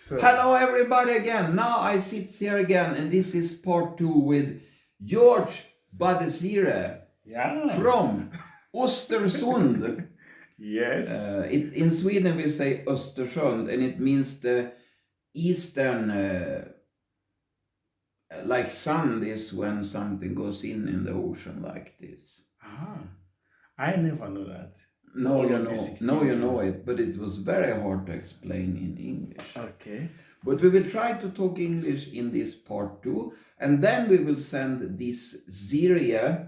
Hello everybody again. Now I sit here again and this is part 2 with George Badesire from Östersund. Yes. In Sweden we say Östersund and it means the eastern, like sand is when something goes in the ocean like this. I never knew that. No, you know it, but it was very hard to explain in English. Okay. But we will try to talk English in this part 2, and then we will send this series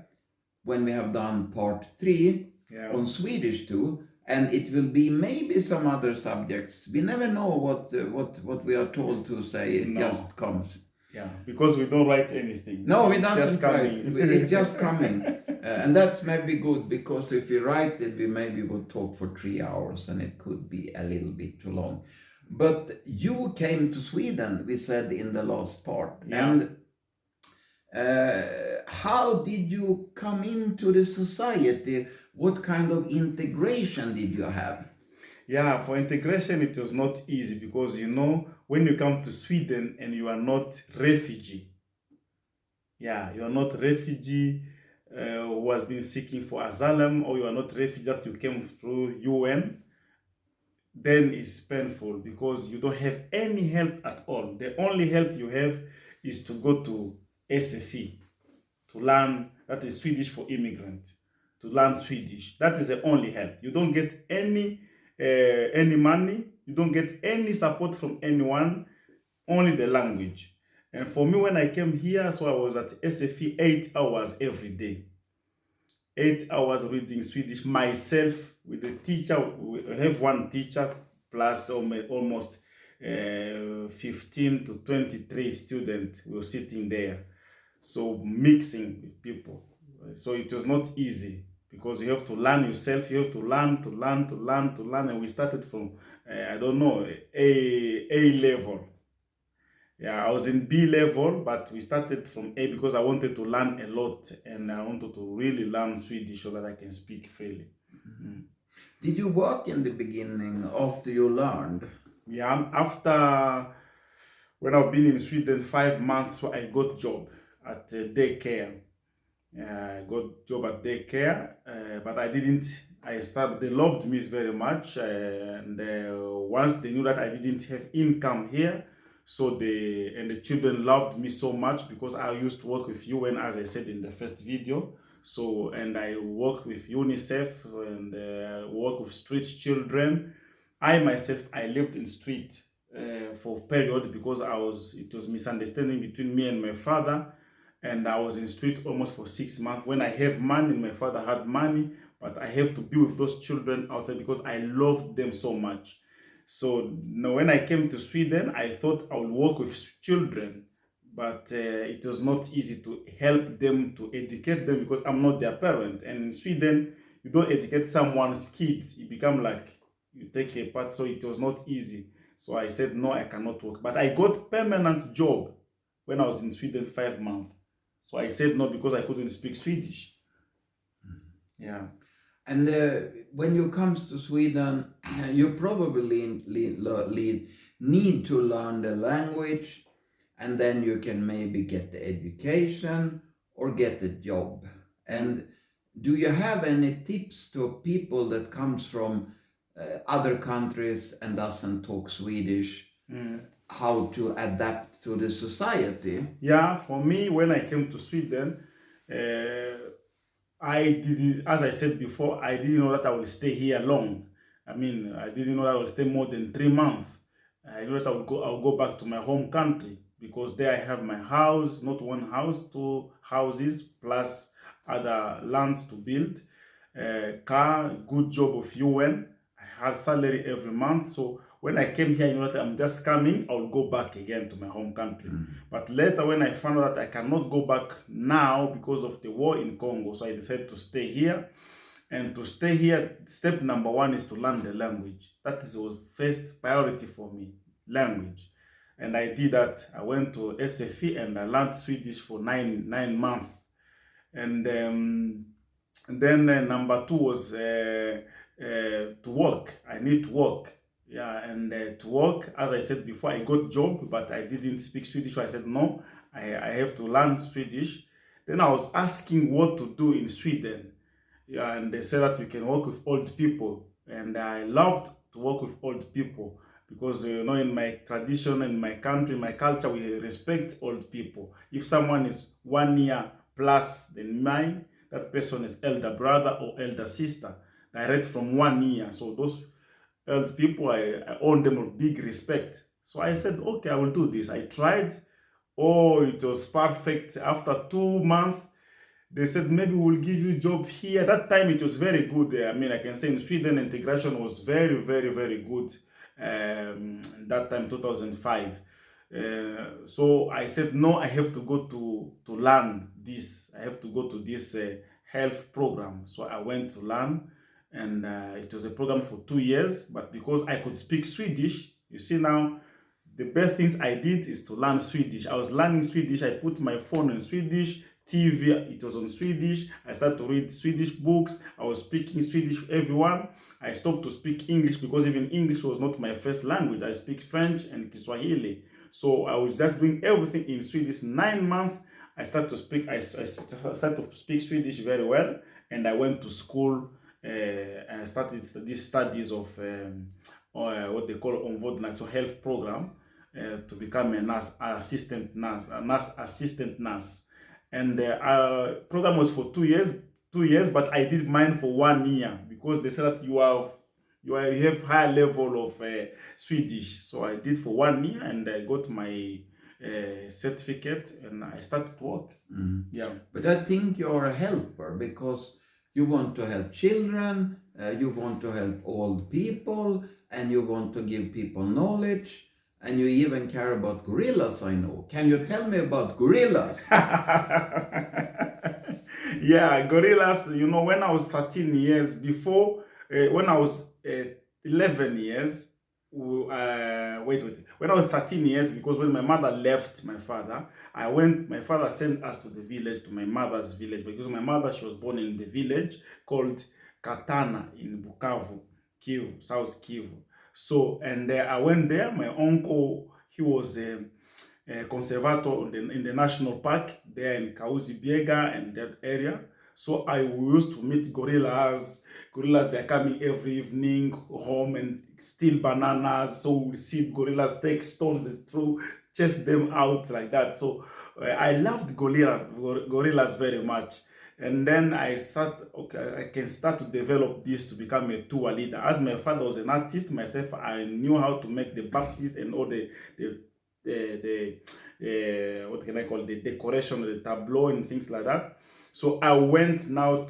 when we have done part 3 on Swedish too, and it will be maybe some other subjects. We never know what we are told to say. It just comes. Yeah, because we don't write anything. No, it doesn't write. It's just coming. And that's maybe good, because if we write it, we maybe would talk for 3 hours and it could be a little bit too long. But you came to Sweden, we said in the last part. Yeah. And how did you come into the society? What kind of integration did you have? Yeah, for integration, it was not easy because, when you come to Sweden and you are not refugee, you are not refugee who has been seeking for asylum, or you are not refugee that you came through UN, then it's painful because you don't have any help at all. The only help you have is to go to SFI to learn, that is Swedish for immigrant, to learn Swedish. That is the only help. You don't get any money, you don't get any support from anyone, only the language. And for me, when I came here, so I was at SFI 8 hours every day. 8 hours reading Swedish myself with a teacher. We have one teacher plus almost 15 to 23 students were sitting there. So mixing with people. So it was not easy because you have to learn yourself. You have to learn. And we started from, A level. Yeah, I was in B level, but we started from A because I wanted to learn a lot and I wanted to really learn Swedish so that I can speak freely. Mm-hmm. Did you work in the beginning after you learned? Yeah, after, when I've been in Sweden 5 months, so I got job at daycare. I got job at daycare, but they loved me very much. And once they knew that I didn't have income here, so the children loved me so much because I used to work with UN, as I said in the first video. So, and I work with UNICEF and work with street children. I myself, I lived in street for a period because it was misunderstanding between me and my father. And I was in street almost for 6 months. When I have money, my father had money, but I have to be with those children outside because I loved them so much. So when I came to Sweden, I thought I would work with children, but it was not easy to help them, to educate them, because I'm not their parent. And in Sweden, you don't educate someone's kids. You become like, you take a part, so it was not easy. So I said, no, I cannot work. But I got permanent job when I was in Sweden 5 months. So I said no because I couldn't speak Swedish. Yeah. And when you comes to Sweden, you probably need to learn the language, and then you can maybe get the education or get a job. And do you have any tips to people that comes from other countries and doesn't talk Swedish, how to adapt to the society? Yeah, for me, when I came to Sweden, I didn't, as I said before, I didn't know that I would stay here long. I didn't know that I would stay more than 3 months. I knew that I'll go back to my home country because there I have my house, not one house, 2 houses, plus other lands to build, car, good job of UN. I had salary every month. So when I came here, that I'm just coming, I'll go back again to my home country. But later when I found out that I cannot go back now because of the war in Congo, so I decided to stay here. And to stay here, step number 1 is to learn the language. That is the first priority for me, language. And I did that. I went to SFI and I learned Swedish for 9 months. And then number 2 was to work. I need to work. yeah, and to work. As I said before, I got job, but I didn't speak Swedish. So I said no, I have to learn Swedish. Then I was asking what to do in Sweden. Yeah, and they said that you can work with old people, and I loved to work with old people because in my tradition, in my country, my culture, we respect old people. If someone is 1 year plus than mine, that person is elder brother or elder sister, direct from 1 year. So those old people, I owe them a big respect. So I said, okay, I will do this. I tried. Oh, it was perfect. After 2 months, they said maybe we'll give you a job here. That time it was very good. I mean, I can say in Sweden integration was very, very, very good. That time 2005. So I said no. I have to go to learn this. I have to go to this health program. So I went to learn, and it was a program for 2 years. But because I could speak Swedish, you see now, the best things I did is to learn Swedish. I was learning Swedish. I put my phone in Swedish. TV, it was on Swedish. I started to read Swedish books. I was speaking Swedish with everyone. I stopped to speak English because even English was not my first language. I speak French and Kiswahili. So I was just doing everything in Swedish. 9 months, I started to speak. I started to speak Swedish very well, and I went to school. I started these studies of what they call omvårdnad, so health program, to become a nurse assistant nurse. And the program was for 2 years, but I did mine for 1 year because they said that you have high level of Swedish. So I did for 1 year, and I got my certificate, and I started to work. Yeah. But I think you're a helper because you want to help children, you want to help old people, and you want to give people knowledge. And you even care about gorillas, I know. Can you tell me about gorillas? Yeah, gorillas, when I was 13 years, before, when I was 11 years, wait, when I was 13 years, because when my mother left my father, my father sent us to the village, to my mother's village, because my mother, she was born in the village called Katana in Bukavu, Kivu, South Kivu. So, and I went there. My uncle, he was a conservator in the national park there in Kauzi Biega and that area. So I used to meet gorillas. Gorillas, they're coming every evening home and steal bananas. So we see gorillas take stones and chase them out like that. So I loved gorillas very much. And then I can start to develop this to become a tour leader. As my father was an artist, myself, I knew how to make the baptist and all the what can I call, the decoration, the tableau and things like that. So I went now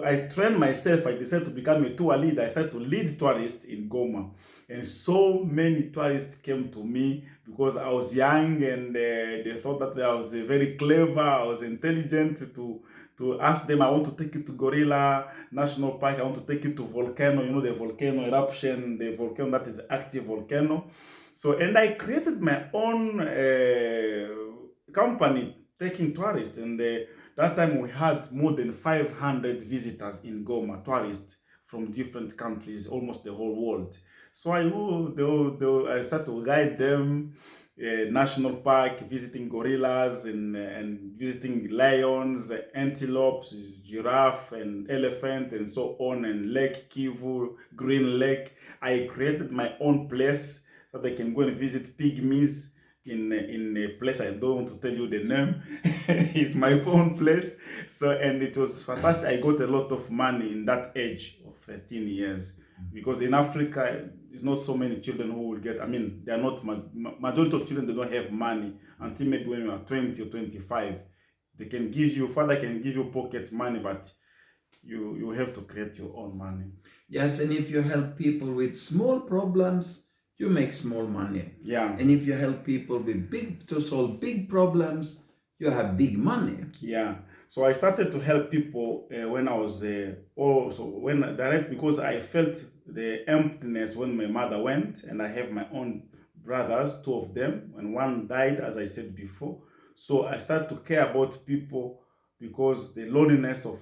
I trained myself. I decided to become a tour leader. I started to lead tourists in Goma. And so many tourists came to me because I was young, and they thought that I was very clever, I was intelligent, to ask them, I want to take you to Gorilla National Park, I want to take you to volcano, the volcano eruption, the volcano that is active volcano. So, and I created my own company taking tourists, and that time we had more than 500 visitors in Goma, tourists from different countries, almost the whole world. So I started to guide them, national park, visiting gorillas and visiting lions, antelopes, giraffe and elephant and so on, and Lake Kivu, Green Lake. I created my own place so they can go and visit pygmies in a place I don't want to tell you the name. It's my own place. So, and it was fantastic. I got a lot of money in that age of 13 years. Because in Africa, it's not so many children who will get, they are not, majority of children, they don't have money until maybe when you are 20 or 25. They can give you, father can give you pocket money, but you have to create your own money. Yes, and if you help people with small problems, you make small money. Yeah. And if you help people to solve big problems, you have big money. Yeah. So I started to help people when I was because I felt the emptiness when my mother went, and I have my own brothers, 2 of them, and one died, as I said before. So I started to care about people because the loneliness of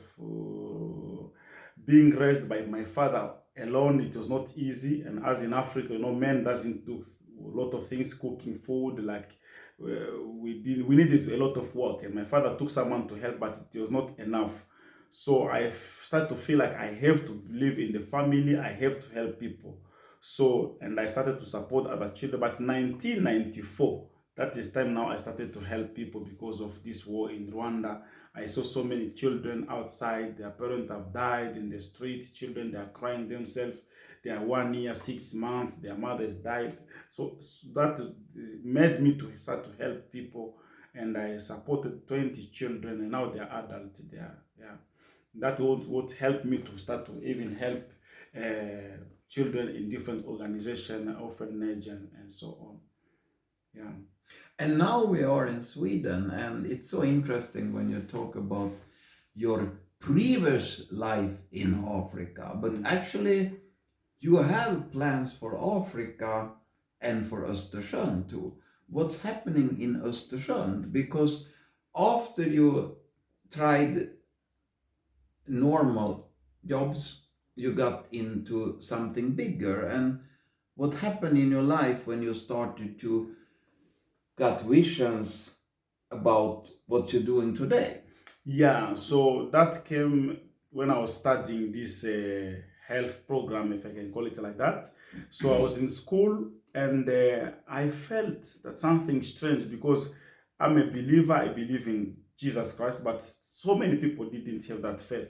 being raised by my father alone, it was not easy. And as in Africa, men doesn't do a lot of things, cooking food, like we needed a lot of work. And my father took someone to help, but it was not enough. So I started to feel like I have to live in the family, I have to help people. So, and I started to support other children. But 1994, that is time now I started to help people because of this war in Rwanda. I saw so many children outside, their parents have died in the street, children, they are crying themselves. They are 1 year, 6 months, their mothers died. So that made me to start to help people, and I supported 20 children, and now they are adults. They are, yeah. That would help me to start to even help children in different organizations, orphanage, and so on. Yeah. And now we are in Sweden, and it's so interesting when you talk about your previous life in Africa, but actually you have plans for Africa and for Östersund too. What's happening in Östersund? Because after you tried normal jobs, you got into something bigger. And what happened in your life when you started to got visions about what you're doing today? Yeah, so that came when I was studying this health program, if I can call it like that. So I was in school, and I felt that something strange, because I'm a believer, I believe in Jesus Christ, but so many people didn't have that faith.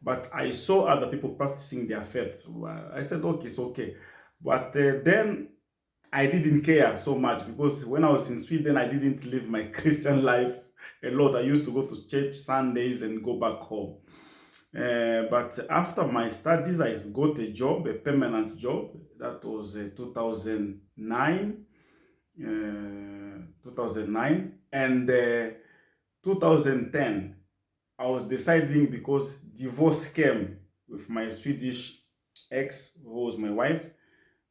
But I saw other people practicing their faith. Well, I said, okay, it's okay. But then I didn't care so much, because when I was in Sweden, I didn't live my Christian life a lot. I used to go to church Sundays and go back home. But after my studies, I got a job, a permanent job. That was 2009. 2009. And 2010, I was deciding, because divorce came with my Swedish ex, who was my wife.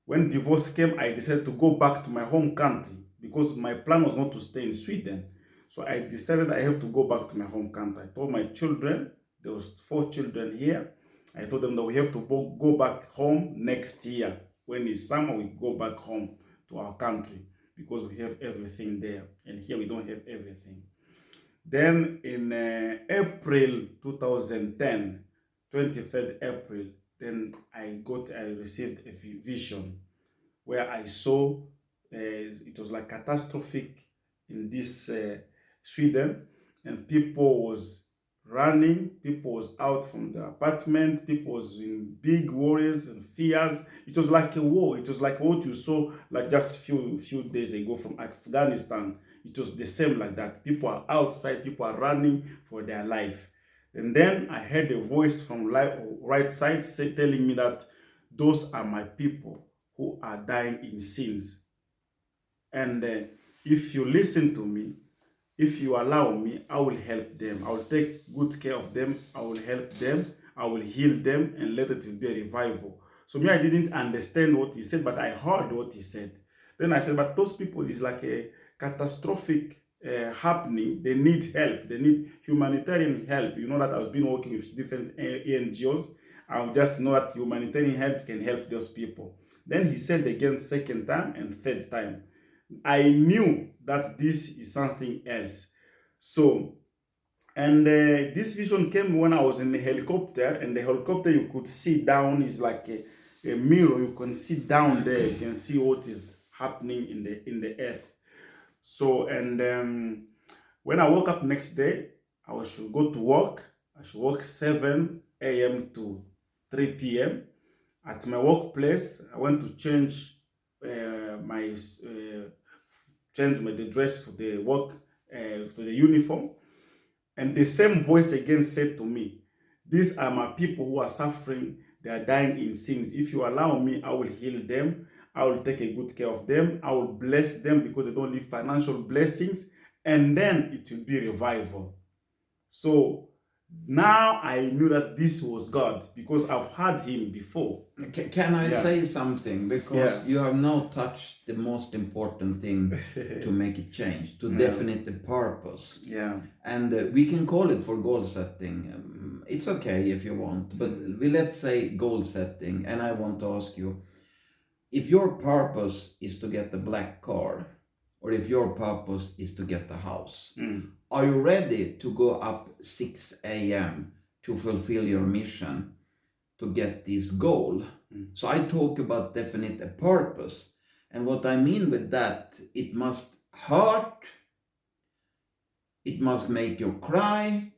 When divorce came, I decided to go back to my home country, because my plan was not to stay in Sweden. So I decided I have to go back to my home country. I told my children, there was 4 children here. I told them that we have to go back home next year. When it's summer, we go back home to our country, because we have everything there. And here we don't have everything. Then in April 2010, 23rd April, then I received a vision where I saw it was like catastrophic in this Sweden, and people was running, people was out from the apartment, people was in big worries and fears. It was like a war. It was like what you saw like just few days ago from Afghanistan. It was the same like that. People are outside, people are running for their life. And then I heard a voice from right side telling me that those are my people who are dying in sins. And if you listen to me, if you allow me, I will help them. I will take good care of them. I will help them. I will heal them, and let it be a revival. So me, I didn't understand what he said, but I heard what he said. Then I said, but those people is like a catastrophic happening. They need help. They need humanitarian help. You know that I've been working with different NGOs. I just know that humanitarian help can help those people. Then he said again, second time and third time. I knew that this is something else. So, and this vision came when I was in the helicopter, and the helicopter you could see down is like a mirror. You can see down there. You can see what is happening in the earth. So, and when I woke up next day, I should go to work. I should work 7 a.m. to 3 p.m. At my workplace. I went to change the dress for the work, for the uniform. And the same voice again said to me, these are my people who are suffering. They are dying in sins. If you allow me, I will heal them. I will take a good care of them. I will bless them, because they don't need financial blessings. And then it will be revival. So Now I knew that this was God because I've heard him before. Can I Yeah. say something? Because Yeah. you have now touched the most important thing to make it change, to definite the purpose. Yeah. And we can call it for goal setting. It's okay if you want, but let's say goal setting. And I want to ask you, if your purpose is to get the black car, or if your purpose is to get the house, are you ready to go up 6 a.m. to fulfill your mission to get this goal? So I talk about definite a purpose. And what I mean with that, it must hurt, it must make you cry,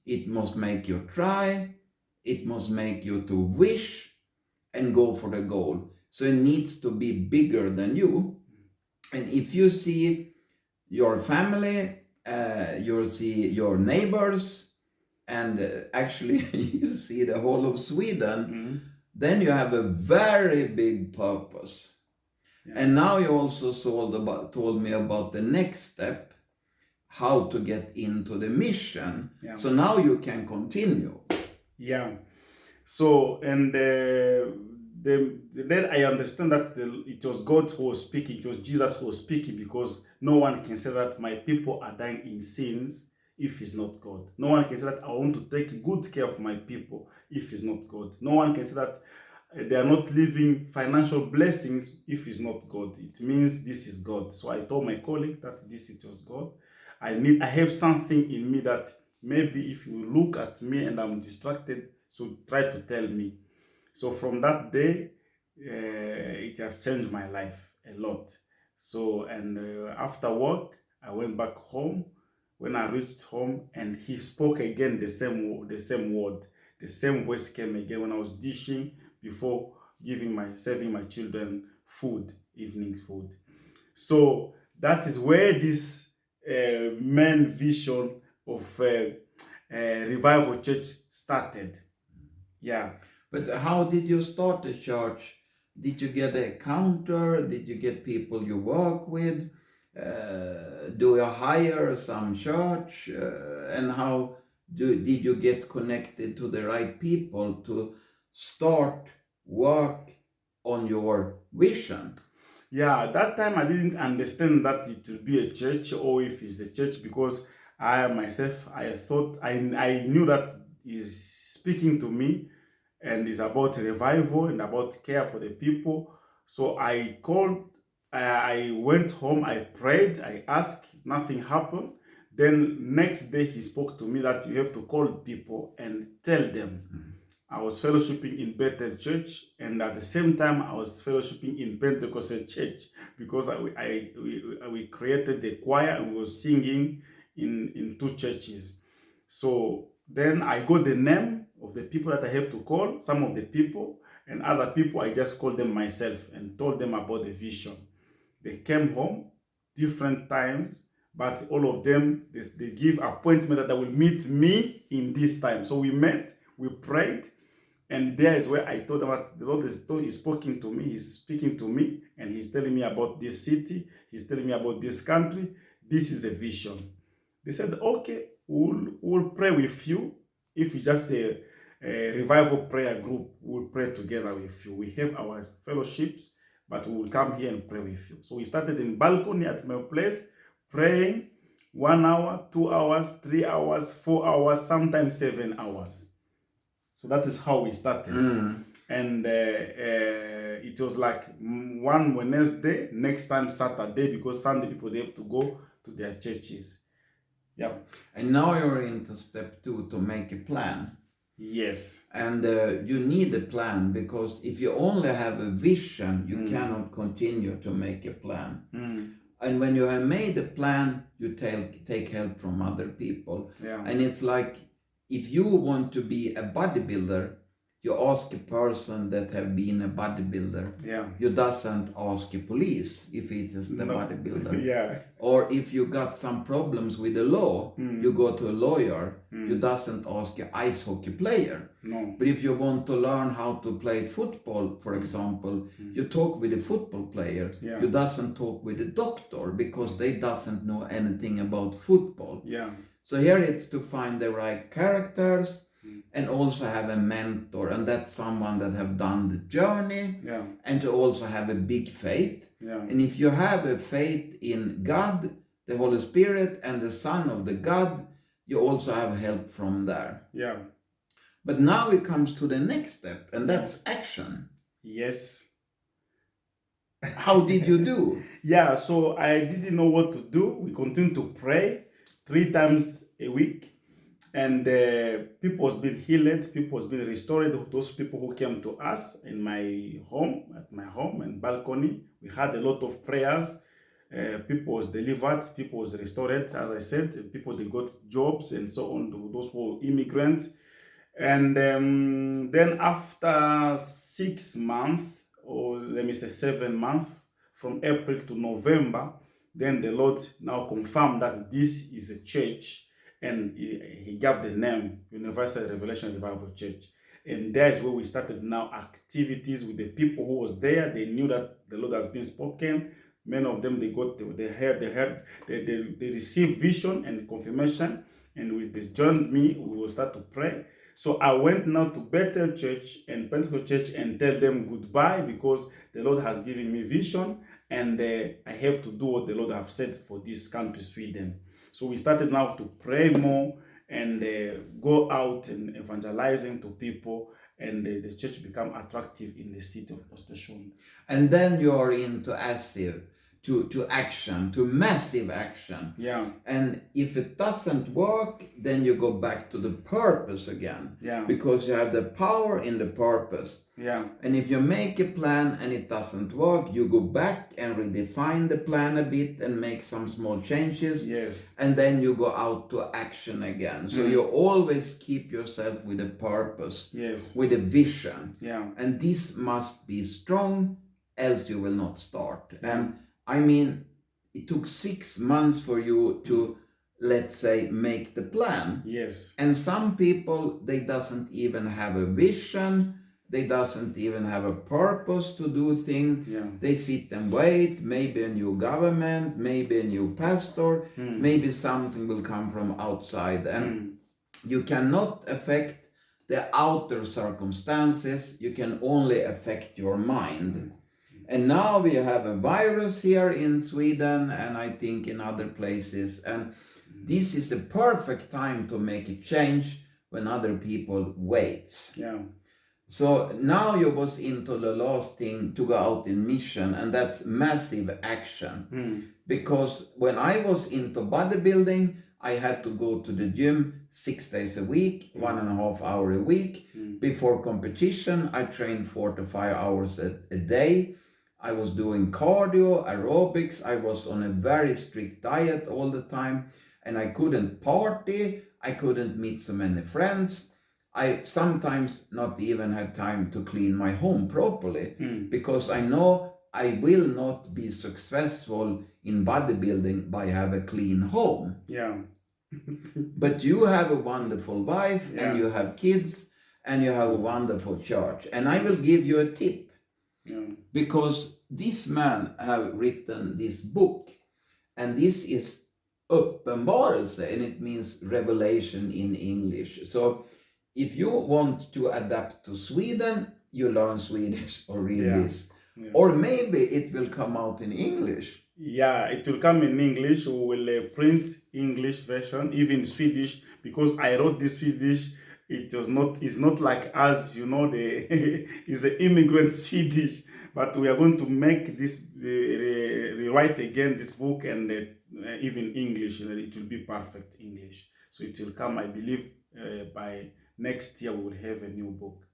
it must make you try, it must make you to wish and go for the goal. So it needs to be bigger than you. And if you see your family, you see your neighbors, and actually you see the whole of Sweden, then you have a very big purpose. And now you also told me about the next step, how to get into the mission. So now you can continue. Yeah. So, and then I understand that it was God who was speaking, it was Jesus who was speaking, because no one can say that my people are dying in sins if it's not God. No one can say that I want to take good care of my people if it's not God. No one can say that they are not living financial blessings if it's not God. It means this is God. So I told my colleague that it was God. I have something in me that maybe if you look at me and I'm distracted, so try to tell me. So from that day, it has changed my life a lot. So, and after work, I went back home. When I reached home, and he spoke again the same word, the same voice came again when I was dishing before serving my children food, evening food. So that is where this main vision of Revival Church started. Yeah. But how did you start the church? Did you get a counter? Did you get people you work with? Do you hire some church? And how did you get connected to the right people to start work on your vision? Yeah, at that time I didn't understand that it would be a church or if it's the church, because I myself, I thought, I knew that is speaking to me and is about revival and about care for the people. So I called, I went home, I prayed, I asked, nothing happened. Then next day he spoke to me that you have to call people and tell them. I was fellowshipping in Bethel Church, and at the same time I was fellowshipping in Pentecostal Church, because we created a choir and we were singing in two churches. So then I got the name of the people that I have to call, some of the people, and other people I just called them myself and told them about the vision. They came home different times, but all of them, they give appointment that they will meet me in this time. So we met, we prayed, and there is where I told them that the Lord is speaking to me, he's speaking to me, and he's telling me about this city, he's telling me about this country, this is a vision. They said, okay, we'll pray with you. If you just say a revival prayer group, we'll pray together with you. We have our fellowships, but we will come here and pray with you. So we started in balcony at my place, praying 1 hour, 2 hours, 3 hours, 4 hours, sometimes 7 hours. So that is how we started. And it was like one Wednesday, next time Saturday, because Sunday people, they have to go to their churches. Yeah. And now you're into step 2, to make a plan. Yes. And you need a plan, because if you only have a vision, you cannot continue to make a plan. And when you have made a plan, you take help from other people. Yeah. And it's like, if you want to be a bodybuilder, you ask a person that have been a bodybuilder. Yeah. You doesn't ask a police if he's the bodybuilder. Yeah. Or if you got some problems with the law, you go to a lawyer. You doesn't ask an ice hockey player. No. But if you want to learn how to play football, for example, you talk with a football player. Yeah. You doesn't talk with a doctor, because they doesn't know anything about football. Yeah. So here it's to find the right characters and also have a mentor, and that's someone that have done the journey, and to also have a big faith. And if you have a faith in God, the Holy Spirit, and the Son of the God, you also have help from there. But now it comes to the next step, and that's action. Yes. How did you do? So I didn't know what to do. We continued to pray 3 times a week, and people was being healed, people was being restored. Those people who came to us in my home, at my home and balcony, we had a lot of prayers. People was delivered, people was restored, as I said, people they got jobs and so on, to those who were immigrants. And then after 6 months, or let me say 7 months, from April to November, then the Lord now confirmed that this is a church, and he gave the name Universal Revelation Revival Church. And that's where we started now activities with the people who was there. They knew that the Lord has been spoken. Many of them, they received vision and confirmation, and with this joined me, we will start to pray. So I went now to Bethel Church and Pentecostal Church and tell them goodbye, because the Lord has given me vision, and I have to do what the Lord have said for this country, Sweden. So we started now to pray more and go out and evangelizing to people, and the church become attractive in the city of Östersund. And then you are into active, to action, to massive action. And if it doesn't work, then you go back to the purpose again. Because you have the power in the purpose. And if you make a plan and it doesn't work, you go back and redefine the plan a bit and make some small changes. And then you go out to action again. So you always keep yourself with a purpose, with a vision. And this must be strong, else you will not start. And I mean, it took 6 months for you to, let's say, make the plan. And some people, they doesn't even have a vision. They doesn't even have a purpose to do things. They sit and wait. Maybe a new government, maybe a new pastor, maybe something will come from outside. And you cannot affect the outer circumstances. You can only affect your mind. And now we have a virus here in Sweden, and I think in other places. And this is a perfect time to make a change when other people wait. So now you was into the last thing, to go out in mission, and that's massive action. Because when I was into bodybuilding, I had to go to the gym 6 days a week, 1.5 hours a week. Before competition, I trained 4 to 5 hours a day. I was doing cardio, aerobics. I was on a very strict diet all the time, and I couldn't party. I couldn't meet so many friends. I sometimes not even had time to clean my home properly, because I know I will not be successful in bodybuilding by have a clean home. But you have a wonderful wife, and you have kids, and you have a wonderful church. And I will give you a tip. Because this man have written this book, and this is uppenbarelse, and it means revelation in English. So if you want to adapt to Sweden, you learn Swedish or read this. Or maybe it will come out in English. It will come in English. We will print English version, even Swedish, because I wrote this Swedish. It's not like us, it's an immigrant Swedish, but we are going to make this, rewrite again this book, and even English, and it will be perfect English. So it will come, I believe, by next year we will have a new book.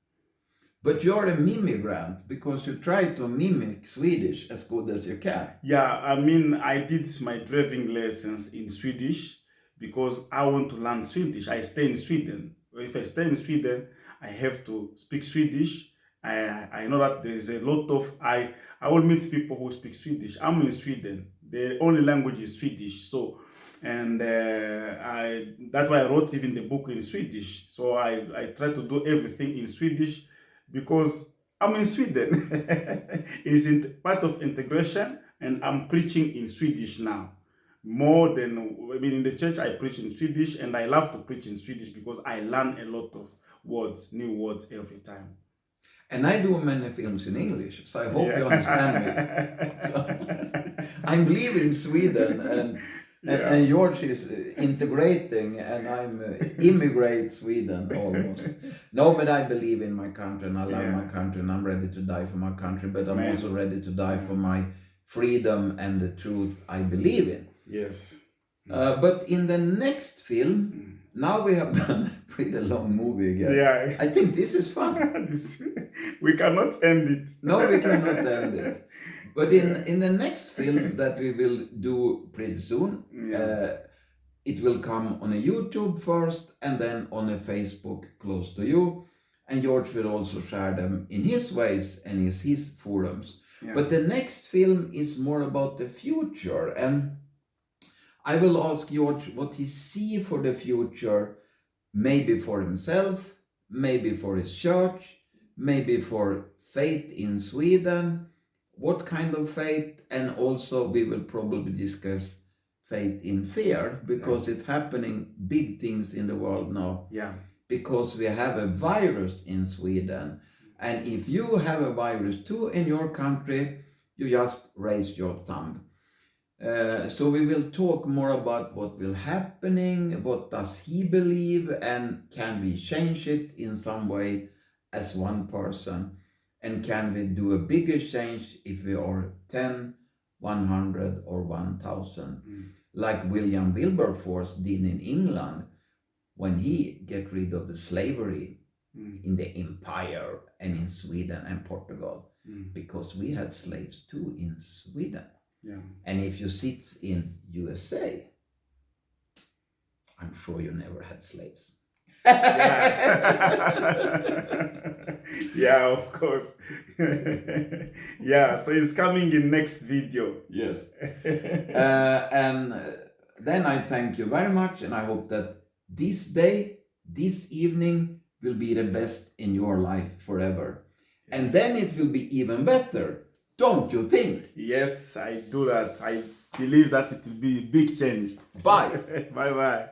But you're a mimigrant, because you try to mimic Swedish as good as you can. I did my driving lessons in Swedish, because I want to learn Swedish. I stay in Sweden. If I stay in Sweden, I have to speak Swedish. I know that there is a lot of, I will meet people who speak Swedish. I'm in Sweden. The only language is Swedish. So, and that's why I wrote even the book in Swedish. So I try to do everything in Swedish, because I'm in Sweden. It is part of integration, and I'm preaching in Swedish now. more than, I mean, in the church I preach in Swedish, and I love to preach in Swedish because I learn a lot of words, new words every time. And I do many films in English, so I hope you understand me. So, I'm leaving Sweden, and George is integrating, and I'm immigrate Sweden almost. No, but I believe in my country, and I love my country, and I'm ready to die for my country, but I'm also ready to die for my freedom and the truth I believe in. Yes. But in the next film, now we have done a pretty long movie again. Yeah. I think this is fun. We cannot end it. No, we cannot end it. But in the next film that we will do pretty soon, it will come on a YouTube first and then on a Facebook close to you. And George will also share them in his ways and his forums. Yeah. But the next film is more about the future. And I will ask George what he sees for the future, maybe for himself, maybe for his church, maybe for faith in Sweden, what kind of faith, and also we will probably discuss faith in fear, because it's happening big things in the world now. Yeah. Because we have a virus in Sweden, and if you have a virus too in your country, you just raise your thumb. So we will talk more about what will happening, what does he believe, and can we change it in some way as one person, and can we do a bigger change if we are 10, 100 or 1,000, like William Wilberforce did in England when he get rid of the slavery in the empire and in Sweden and Portugal, because we had slaves too in Sweden. Yeah. And if you sit in USA, I'm sure you never had slaves. Yeah, of course. Yeah, so it's coming in next video. Yes. And then I thank you very much, and I hope that this day, this evening will be the best in your life forever. Yes. And then it will be even better. Don't you think? Yes, I do that. I believe that it will be a big change. Bye. Bye-bye.